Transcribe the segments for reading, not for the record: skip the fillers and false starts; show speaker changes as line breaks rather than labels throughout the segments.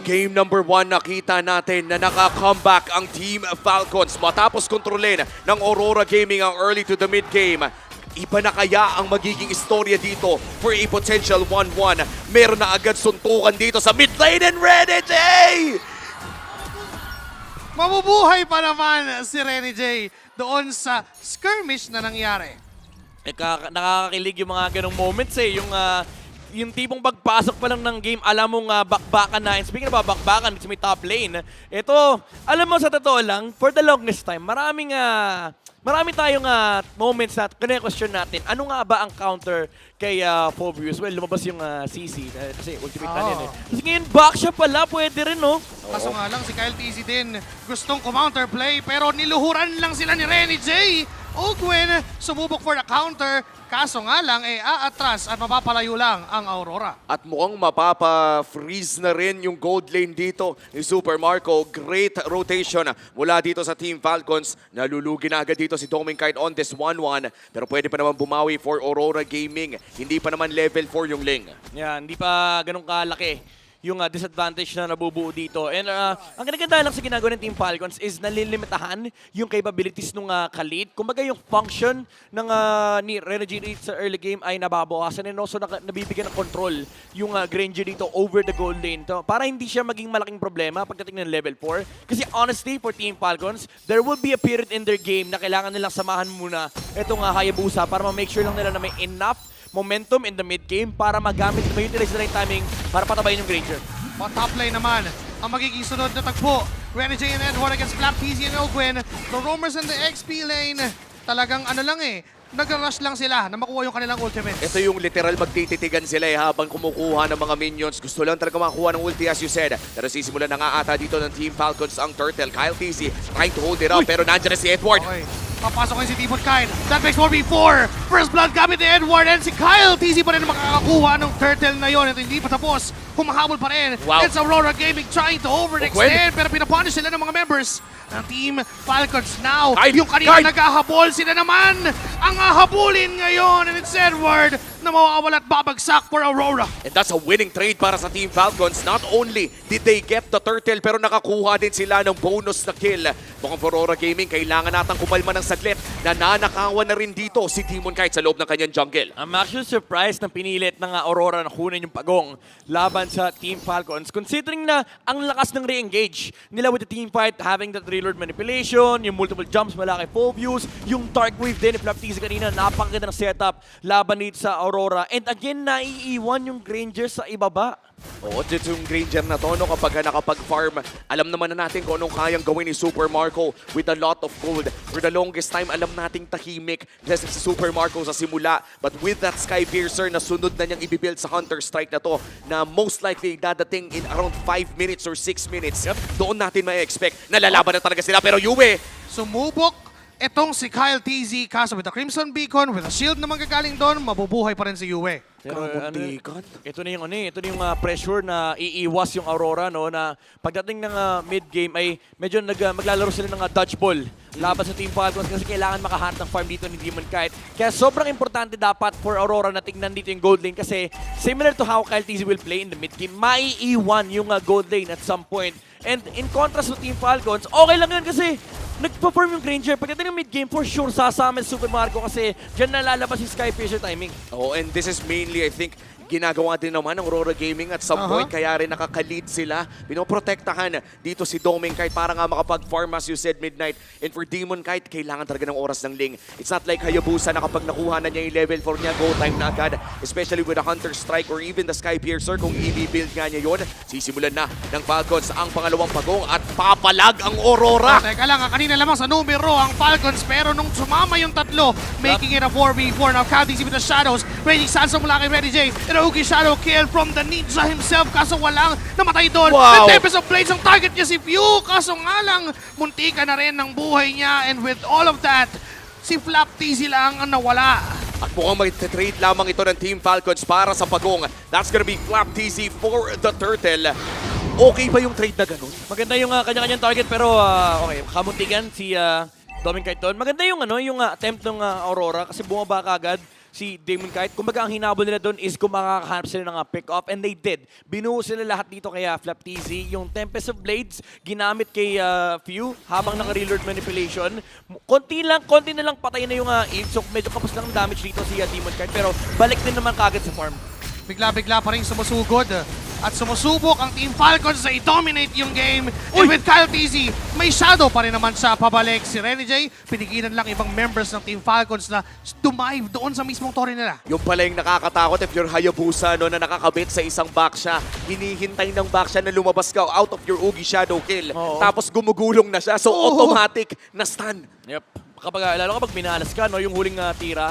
Game number 1, nakita natin na naka-comeback ang Team Falcons matapos kontrolin ng Aurora Gaming ang early to the mid-game. Iba na kaya ang magiging istorya dito for a potential 1-1. Meron na agad suntukan dito sa mid lane and Renny J!
Mabubuhay pa naman si Renny J doon sa skirmish na nangyari.
Nakakakilig yung mga ganong moments yung tipong pagpasok pa lang ng game, alam mong bakbakan na. And speaking about bakbakan, it's may top lane. Ito, alam mo sa totoo lang, for the longest time, marami tayong moments na question natin, ano nga ba ang counter kay Phobius? Well, lumabas yung CC, kasi ultimate na yan eh. Kasi ngayon, back siya pala, pwede rin, no?
Kaso nga lang, si Kyle TZ din gustong counter play, pero niluhuran lang sila ni Renny J. Ogwen sumubok for the counter, kaso nga lang aatras at mapapalayo lang ang Aurora.
At mukhang mapapa-freeze na rin yung gold lane dito ni Super Marco. Great rotation mula dito sa Team Falcons. Nalulugi na agad dito si Dominkite on this 1-1. Pero pwede pa naman bumawi for Aurora Gaming. Hindi pa naman level 4 yung Ling.
Yan, hindi pa ganun kalaki yung disadvantage na nabubuo dito. And ang kinaganda lang sa ginagawa ng Team Falcons is nalilimitahan yung capabilities ng Khalid. Kumbaga yung function ng ni Renny J sa early game ay nababawasan and also nabibigyan ng control yung Granger dito over the gold lane. Para hindi siya maging malaking problema pagdating ng level 4. Kasi honestly, for Team Falcons, there will be a period in their game na kailangan nilang samahan muna itong Hayabusa para ma-make sure lang nila na may enough momentum in the mid-game para magamit, ma-utilize nila yung timing para patabayin yung Granger.
Top lane naman, ang magiging sunod na tagpo. Renny J and Edward against Black TZ and Ogwen. The Roamers in the XP lane, talagang nag-rush lang sila na makuha yung kanilang ultimates.
Ito yung literal magtititigan sila habang kumukuha ng mga minions. Gusto lang talaga makakuha ng ulti as you said. Pero sisimulan na nga ata dito ng Team Falcons ang Turtle. Kyle TZ trying to hold it up pero nandiyan na si Edward.
Okay. Papasok ngayon si Demon Kyle. That makes 4v4. First blood gamit ni Edward and si Kyle TZ pa rin makakakuha ng Turtle na yon. Ito hindi pa tapos. Humahabol pa rin.
Wow.
It's Aurora Gaming trying to overextend pero pinapunish sila ng mga members ng Team Falcons now. Yung kanina naghahabol, sila naman ang hahabulin ngayon and it's Edward na mawawala at babagsak for Aurora.
And that's a winning trade para sa Team Falcons. Not only did they get the turtle, pero nakakuha din sila ng bonus na kill. Mukhang for Aurora Gaming, kailangan natang kumalma ng saglit. Nananakawan na rin dito si Demon Kite sa loob ng kanyang jungle.
I'm actually surprised na pinilit ng Aurora na kunin yung pagong laban sa Team Falcons. Considering na ang lakas ng re-engage nila with the team fight, having that reload manipulation, yung multiple jumps mula kay Phobius, yung Dark Wave din ni Flap TZ kanina, napakaganda ng setup laban dito sa Aurora. And again, naiiwan yung Granger sa ibaba.
Oo, dito yung Granger na to, no, kapag nakapag-farm, alam naman na natin kung anong kayang gawin ni Super Marco with a lot of gold. For the longest time, alam nating tahimik kasi si Super Marco sa simula. But with that Sky Piercer na sunod na niyang ibibuild sa Hunter Strike na to, na most likely dadating in around 5 minutes or 6 minutes, doon natin ma-expect na lalaban na talaga sila. Pero Yue,
Sumubok itong si Kyle TZ, kaso with the Crimson Beacon, with a shield na manggagaling doon, mabubuhay pa rin si Yue.
Pero
kabuntikan.
ito na yung pressure na iiwas yung Aurora, no, na pagdating ng mid-game ay medyo maglalaro sila ng dodgeball laban sa Team Falcons kasi kailangan makahanap ng farm dito ni Demon Kite. Kaya sobrang importante dapat for Aurora na tingnan dito yung gold lane kasi similar to how Kyle TZ will play in the mid-game, maiiwan yung gold lane at some point. And in contrast to Team Falcons, okay lang yun kasi nag-perform yung Granger. Pagdating ng mid-game, for sure, sasama si Super Marco kasi dyan nalalabas yung Sky Piercer timing.
oh, and this is mainly, I think, ginagawa din naman ng Aurora Gaming at some point, kaya rin nakaka-lead sila. Pinoprotektahan dito si Dominkite para nga makapag-farm as you said midnight. And for Demon Kite, kailangan talaga ng oras ng Ling. It's not like Hayabusa na kapag nakuha na niya yung level 4 niya, go time na agad. Especially with a Hunter Strike or even the Sky Piercer, kung i-build nga niya yun, sisimulan na ng Falcons ang pangalawang pagong at papalag ang Aurora.
Teka lang, kanina lamang sa numero ang Falcons pero nung sumama yung tatlo, making it a 4v4. Now counting with the shadows, Raging Sansa mula kay Renny J. Ugi shadow kill from the ninja himself kaso walang namatay doon.
Wow.
The Tempest of Blades ang target niya si Few kaso nga lang muntika na rin ng buhay niya and with all of that, si Flap TZ lang ang nawala.
At mukhang mag-trade lamang ito ng Team Falcons para sa pagong. That's gonna be Flap TZ for the Turtle. Okay ba yung trade na ganun?
Maganda yung kanya-kanyang target pero okay, kamuntikan si Dominkite doon. Maganda yung yung attempt ng Aurora kasi bumaba kaagad si Damon Kite. Kumbaga ang hinabol nila doon is kung makakahanap sila ng pick-off, and they did. Binuo sila lahat dito kay Flap TZ. Yung Tempest of Blades, ginamit kay Few habang naka-reload manipulation. Konti na lang patay na yung Eve. So medyo kapos lang ang damage dito si Damon Kite. Pero balik din naman kagad sa farm.
Bigla-bigla pa rin sumusugod at sumusubok ang Team Falcons na i-dominate yung game. And with Kyle TZ, may shadow pa rin naman siya pabalik. Si Rene J, pinigilan lang ibang members ng Team Falcons na dumive doon sa mismong torre nila.
Yung pala yung nakakatakot if you're Hayabusa no, na nakakabit sa isang backsha. Hinihintay ng backsha na lumabas ka out of your Ugi Shadow Kill.
Oo.
Tapos gumugulong na siya. So automatic na stun.
Yep. Lalo kapag minalas ka, no, yung huling tira,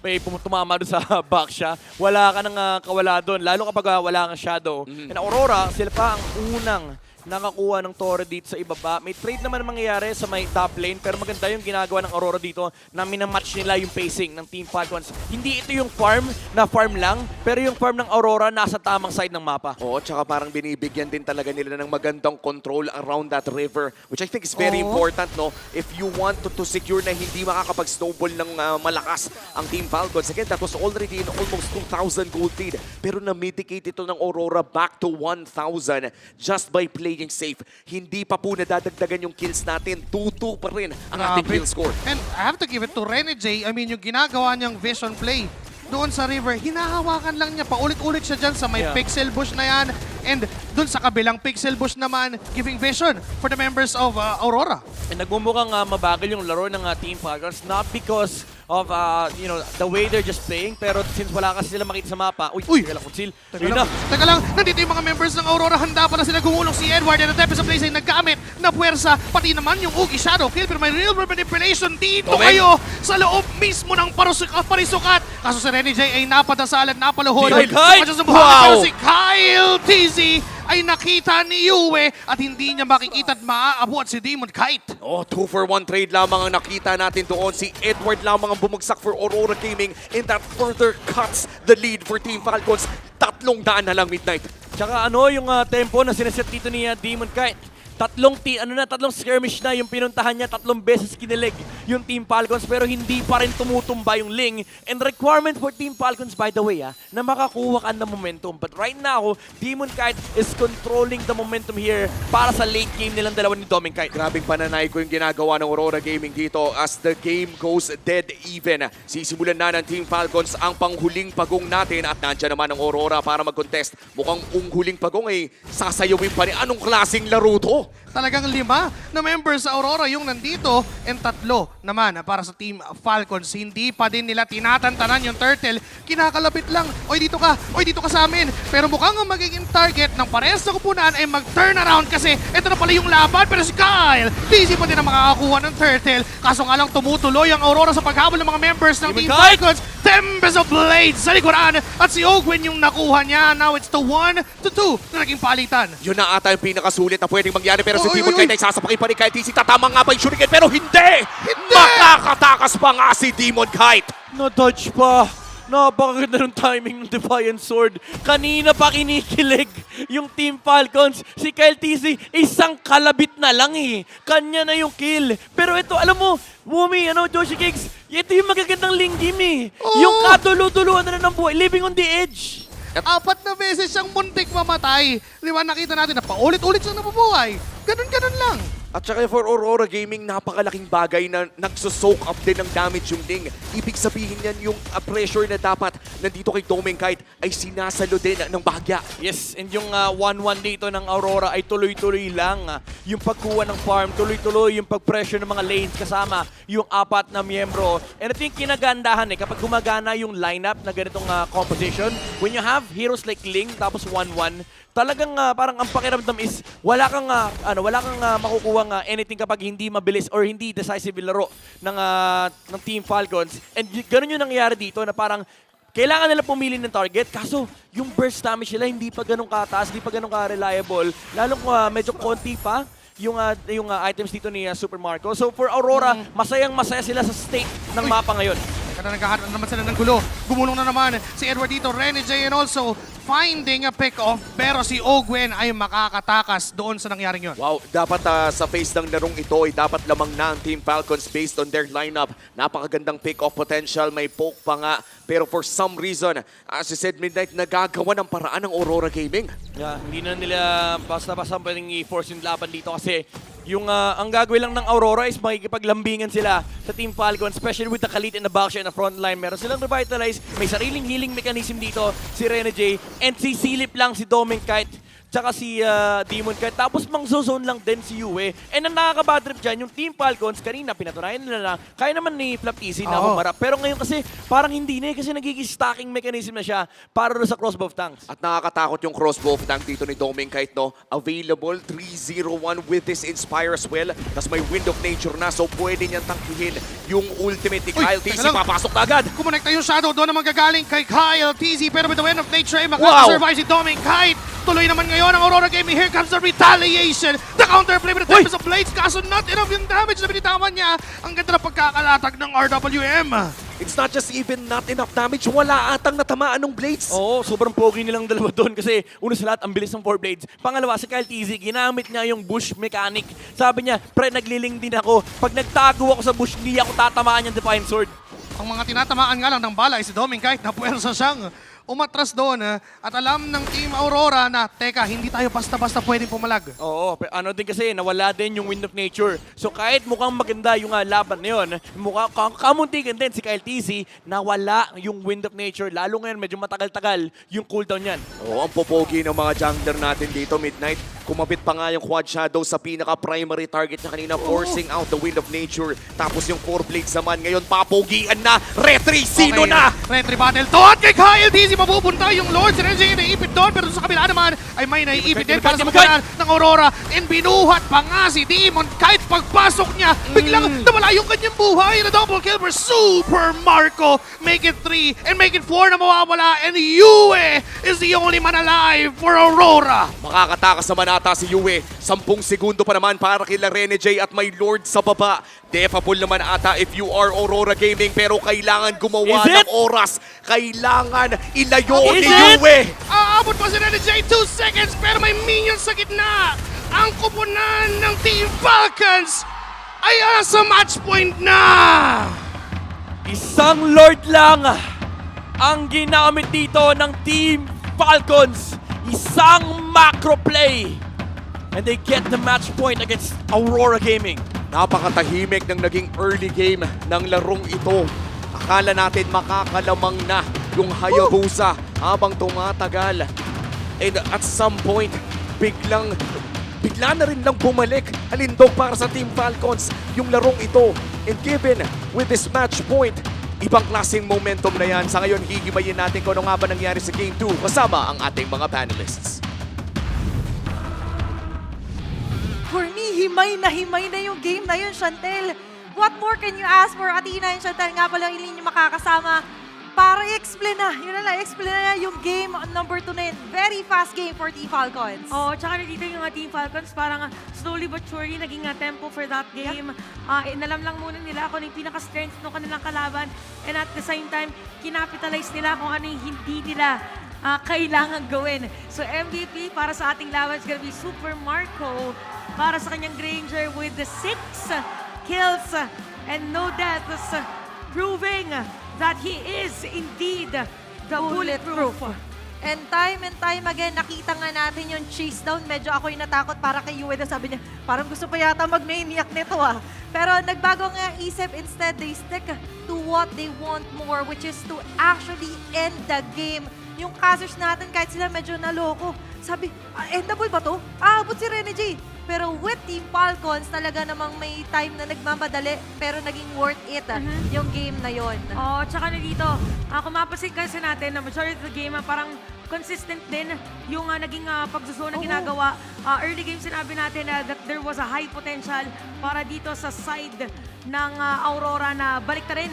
may tumama doon sa back siya, wala ka nang kawala doon. Lalo kapag wala kang shadow. And Aurora, sila pa ang unang nakakuha ng torre dito sa ibaba. May trade naman mangyayari sa may top lane, pero maganda yung ginagawa ng Aurora dito na minamatch nila yung pacing ng Team Falcons. Hindi ito yung farm na farm lang, pero yung farm ng Aurora nasa tamang side ng mapa.
Oo, tsaka parang binibigyan din talaga nila ng magandang control around that river, which I think is very important, no? If you want to secure na hindi makakapag-snowball ng malakas ang Team Falcons. Again, that was already in almost 2,000 gold lead. Pero na-mitigate ito ng Aurora back to 1,000 just by playing safe. Hindi pa po nadadagdagan yung kills natin. 2-2 pa rin ang ating kill score.
And I have to give it to Rene J. I mean, yung ginagawa niyang vision play doon sa river, hinahawakan lang niya. Paulit-ulit siya dyan sa may pixel bush na yan. And doon sa kabilang pixel bush naman, giving vision for the members of Aurora.
And nagmumukhang mabagal yung laro ng Team Falcons, not because of the way they're just playing, pero since wala kasi sila makita sa mapa. Uy! Teka lang, Kunsil.
Teka lang, nandito yung mga members ng Aurora. Handa pa na sila gumulong si Edward. And the Tempest of Blaze ay naggamit na puwersa. Pati naman yung Ugi Shadow Kill. Pero may real manipulation dito kayo sa loob mismo ng parisukat. Kaso si Rene J ay napadasalan, napaluhod. Pero si Kyle TZ ay nakita ni Yue at hindi niya makikita at maaabot si Demon Kite.
Oh, 2-for-1 trade lamang ang nakita natin doon. Si Edward lamang ang bumagsak for Aurora Gaming, and that further cuts the lead for Team Falcons. 300 na lang Midnight.
Tsaka yung tempo na sineset dito ni Demon Kite. Tatlong skirmish na yung pinuntahan niya, 3 beses kinilig yung Team Falcons, pero hindi pa rin tumutumba yung Ling. And requirement for Team Falcons, by the way, na makakuha ka ng momentum. But right now, Demon Kite is controlling the momentum here para sa late game nilang dalawa ni Doming Kite.
Grabing pananay ko yung ginagawa ng Aurora Gaming dito as the game goes dead even. Sisimulan na ng Team Falcons ang panghuling pagong natin at nandiyan naman ang Aurora para mag-contest. Mukhang huling pagong ay sasayawin pa rin. Anong klaseng laro to?
Talagang 5 na members sa Aurora yung nandito and 3 naman para sa Team Falcons. Hindi pa din nila tinatantanan yung turtle. Kinakalapit lang. Oy, dito ka sa amin. Pero mukhang ang magiging target ng parehas na kupunan ay mag-turn around kasi ito na pala yung laban. Pero si Kyle, busy pa din ang makakakuha ng turtle. Kaso nga lang tumutuloy ang Aurora sa paghabol ng mga members ng Team Falcons. Tempest of Blades sa likuran at si Ogwin yung nakuha niya. Now it's the 1-2 na naging palitan.
Yun na ata yung pinakasulit na pwedeng mangyari, pero si Demon Kite ay sasapakin pa ni Kyle TZ. Tatama nga ba yung shuriken, pero hindi! Makakatakas pa nga si Demon Kite!
No-dodge pa. Napakaganda ng timing ng Defiant Sword. Kanina pa kinikilig yung Team Falcons. Si Kyle TZ, isang kalabit na lang eh. Kanya na yung kill. Pero ito, alam mo, Wumi, Joshi Kicks, ito yung magagandang link game eh. Yung katulu-tuluan na ng buhay, living on the edge.
4 na beses siyang muntik mamatay. Di ba nakita natin na paulit-ulit siyang nabubuhay. Ganun lang.
At saka for Aurora Gaming, napakalaking bagay na nagsusoak up din ng damage yung Ling. Ibig sabihin yan yung pressure na dapat nandito kay Doming Kite ay sinasalo din ng bahagya.
Yes, and yung 1-1 dito ng Aurora ay tuloy-tuloy lang. Yung pagkuha ng farm, tuloy-tuloy yung pag-pressure ng mga lanes kasama yung 4 na miyembro. And ito yung kinagandahan kapag gumagana yung lineup na ganitong composition, when you have heroes like Ling tapos 1-1, talagang parang ang pakiramdam is wala kang makukuha anything kapag hindi mabilis or hindi decisive laro ng Team Falcons. And ganun yung nangyayari dito na parang kailangan nila pumili ng target, kaso yung burst damage nila hindi pa ganun kataas, hindi pa ganun ka-reliable. Lalong medyo konti pa yung items dito ni Super Marco. So for Aurora, masayang-masaya sila sa state ng mapa ngayon.
Kada naghahanap na naman sila ng gulo. Gumulong na naman si Edward dito, Rene J, and also finding a pick-off. Pero si Ogwen ay makakatakas doon sa nangyaring yun.
Wow, dapat sa face ng larong ito ay dapat lamang na ang Team Falcons based on their lineup. Napakagandang pick-off potential, may poke pa nga. Pero for some reason, as you said, Midnight, nagagawa ng paraan ng Aurora Gaming.
Yeah, hindi na nila basta-basta pwedeng i-force yung laban dito kasi yung ang gagawin lang ng Aurora is makikipaglambingan sila sa Team Falcon, especially with the Khalid in the backside na front line. Meron silang revitalize, may sariling healing mechanism dito si Rene J, and sisilip lang si Doming Kite tsaka si Demon Kite. Tapos mang-zone lang din si Yue. And ang nakaka-bad trip dyan, yung Team Falcons, kanina pinatunayan nila na kaya naman ni Flap TC na humarap. Pero ngayon kasi parang hindi na kasi nagiging stacking mechanism na siya para sa crossbow of tanks.
At nakakatakot yung crossbow of tank dito ni Doming Kite, no? Available, 301 with this Inspire as well. Tapos may Wind of Nature na, so pwede niyang tangkihin yung ultimate ni Kyle TC. Papasok na agad.
Kumonekta yung Shadow, doon naman gagaling kay Kyle TZ. Pero with the Wind of Nature ay makakasurvive si Doming Kite. Tuloy naman ngayon ang Aurora Gaming. Here comes the retaliation. The counterplay with the Tempest of Blades. Kaso not enough yung damage na binitawan niya. Ang ganda ng pagkakalatag ng RWM.
It's not just even not enough damage, wala atang natamaan ng blades.
Oo, sobrang pogi nilang dalawa doon kasi una sa lahat, ang bilis ng 4 blades. Pangalawa, si Kyle TZ, ginamit niya yung bush mechanic. Sabi niya, pre, nagliling din ako. Pag nagtago ako sa bush, hindi ako tatamaan yung Defiant Sword.
Ang mga tinatamaan nga lang ng bala ay si Doming Kite na puwersa siyang umatras doon at alam ng Team Aurora na, teka, hindi tayo basta-basta pwedeng pumalag.
Oo, ano din kasi, nawala din yung Wind of Nature. So kahit mukhang maganda yung laban na yun, kamuntikan din si Kyle TZ, nawala yung Wind of Nature. Lalo ngayon, medyo matagal-tagal yung cooldown yan.
Oo, ang popogi ng mga jungler natin dito, Midnight. Kumapit pa nga yung Quad Shadow sa pinaka-primary target niya kanina, forcing out the Wind of Nature. Tapos yung 4 blades naman, ngayon papogian na. Retry, sino na?
Retry battle to at kay Kyle TZ mapupunta yung Lord. Si Renzi naiipit doon, pero sa kabila naman ay may naiipit din para sa mga ng Aurora. And binuhat pa nga si Demon Kite pagpasok niya. Biglang nawala yung kanyang buhay na double kill for Super Marco. Make it 3 and make it 4 na mawawala. And Yue is the only man alive for Aurora.
Makakatakas naman ata si Yue. 10 segundo pa naman para kila Rene J at may Lord sa baba. Defable naman ata if you are Aurora Gaming, pero kailangan gumawa ng oras. Kailangan ilayo ni Yue.
Aabot pa si Rene J, 2 seconds, pero may minions sa gitna. Ang kupunan ng Team Falcons ay sa match point na.
Isang Lord lang ang ginamit dito ng Team Falcons. Isang macro play. And they get the match point against Aurora Gaming.
Napakatahimik ng naging early game ng larong ito. Akala natin makakalamang na yung Hayabusa habang tumatagal. And at some point, bigla na rin lang bumalik halindog para sa Team Falcons yung larong ito. And given with this match point, ibang klaseng momentum na yan. Sa ngayon, higimayin natin kung ano nga ba nangyari sa Game 2 kasama ang ating mga panelists.
For me, himay na yung game na yun, Chantel. What more can you ask for? Athena and Chantel nga pala yung linya makakasama para i-explain na. Yun na lang, explain na yung game number 2 na yun. Very fast game for Team Falcons.
Oo, tsaka dito yung Team Falcons, parang slowly but surely naging tempo for that game. Inalam lang muna nila kung ano yung pinaka-strength ng kanilang kalaban. And at the same time, kinapitalize nila kung ano yung hindi nila kailangan gawin. So MVP para sa ating laban is gonna be Super Marco para sa kanyang Granger with the 6 kills and no deaths, proving that he is indeed the bulletproof.
And time again, nakita nga natin yung chase down. Medyo ako'y natakot para kay Yue. Sabi niya, parang gusto pa yata mag-maniac nito Pero nagbago nga isip. Instead, they stick to what they want more, which is to actually end the game. Yung casters natin, kahit sila medyo naloko, sabi, endable ba to? Abot si Rene J. Pero with Team Falcons, talaga namang may time na nagmamadali, pero naging worth it yung game na yon.
Oo, tsaka na dito, kung mapasin kasi natin na majority of the game, parang consistent din yung naging pagsusunod na ginagawa. Early game sinabi natin that there was a high potential para dito sa side ng Aurora na balik na rin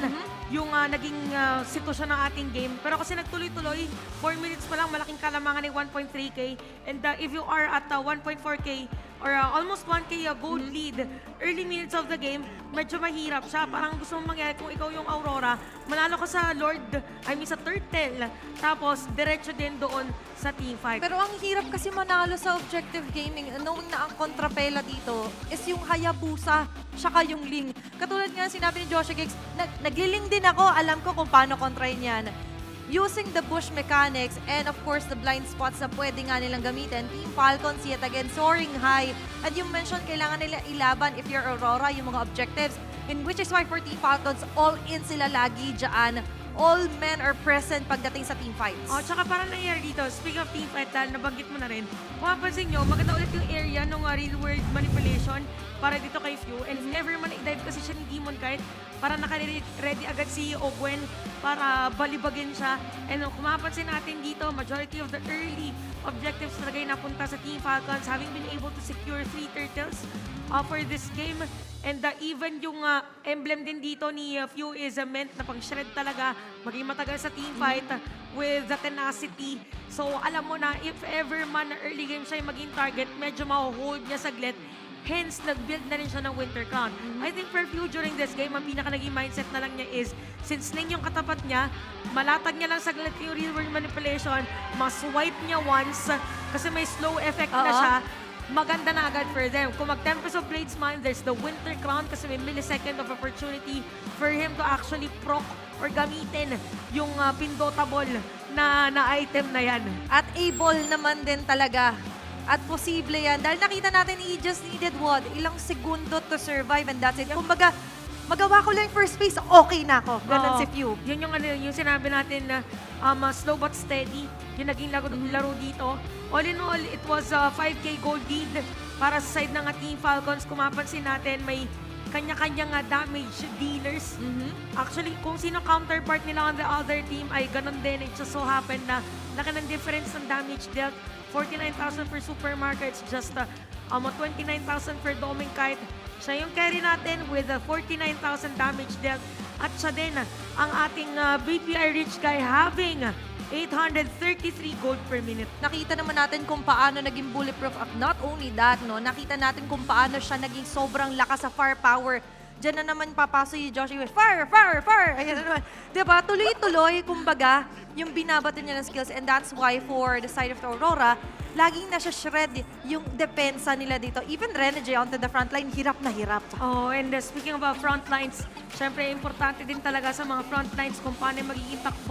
yung naging sitwasyon ng ating game. Pero kasi nagtuloy-tuloy, 4 minutes pa lang, malaking kalamangan ng 1.3K. And if you are at 1.4K, or almost 1K gold lead early minutes of the game, medyo mahirap siya. Parang gusto mong mangyari kung ikaw yung Aurora, manalo ka sa sa Turtle, tapos diretso din doon sa teamfight.
Pero ang hirap kasi manalo sa objective gaming, knowing na ang kontrapela dito is yung Hayabusa, tsaka yung Ling. Katulad nga sinabi ni Joshua Giggs, nagliling din ako, alam ko kung paano kontrahin yan. Using the bush mechanics and of course the blind spots na pwede nga nilang gamitin, Team Falcons yet again soaring high. And you mentioned kailangan nila ilaban if you're Aurora, yung mga objectives, in which is why for Team Falcons, all in sila lagi dyan. All men are present pagdating sa team fights.
Oh, tsaka parang nangyayari dito, speaking of teamfight, dahil nabanggit mo na rin, kung mapansin nyo, maganda ulit yung area ng real world manipulation para dito kay Few. And if ever man i-dive kasi siya ni Demon Kite, para naka-ready agad si Ogwen para balibagin siya. And kung mapansin natin dito, majority of the early objectives talaga yung napunta sa Team Falcons, having been able to secure 3 turtles for this game. And even yung emblem din dito ni Few is meant na pang-shred talaga, maging matagal sa team fight with the tenacity. So alam mo na, if ever man na early game siya yung maging target, medyo ma-hold niya saglit. Hence, nag-build na rin siya ng Winter Crown. I think for Few during this game, ang pinaka naging mindset na lang niya is, since Ling yung katapat niya, malatag niya lang saglit yung real world manipulation, mas-swipe niya once, kasi may slow effect na siya, maganda na agad for them. Kung mag-Tempest of Blades man, there's the Winter Crown kasi may millisecond of opportunity for him to actually proc or gamitin yung pindotable na item na yan.
At able naman din talaga. At posible yan. Dahil nakita natin, he just needed what? Ilang segundo to survive and that's it. Kumbaga, magawa ko lang yung first phase, okay na ako. Ganun si Few.
Yun yung sinabi natin na slow but steady. Yung naging laro dito. All in all, it was a 5K gold lead para sa side ng Team Falcons. Kung mapansin natin, may kanya-kanyang damage dealers. Actually, kung sino counterpart nila on the other team ay ganun din. It just so happened na laki ng difference ng damage dealt. 49,000 for Supermarkets, just 29,000 for Doming Kite. Siya yung carry natin with 49,000 damage dealt. At siya din ang ating BPI Rich Guy having 833 gold per minute.
Nakita naman natin kung paano naging bulletproof. At not only that, no, nakita natin kung paano siya naging sobrang lakas sa firepower. Diyan na naman papasok yung Joshua with fire, fire, fire! Ayan na naman. Diba? Tuloy-tuloy, kumbaga, yung binabato niya ng skills. And that's why for the side of the Aurora, laging nasa shred yung depensa nila dito. Even Renegade onto the frontline, hirap na hirap.
Oh, and speaking about front lines, syempre importante din talaga sa mga front lines kung paano magiging takbo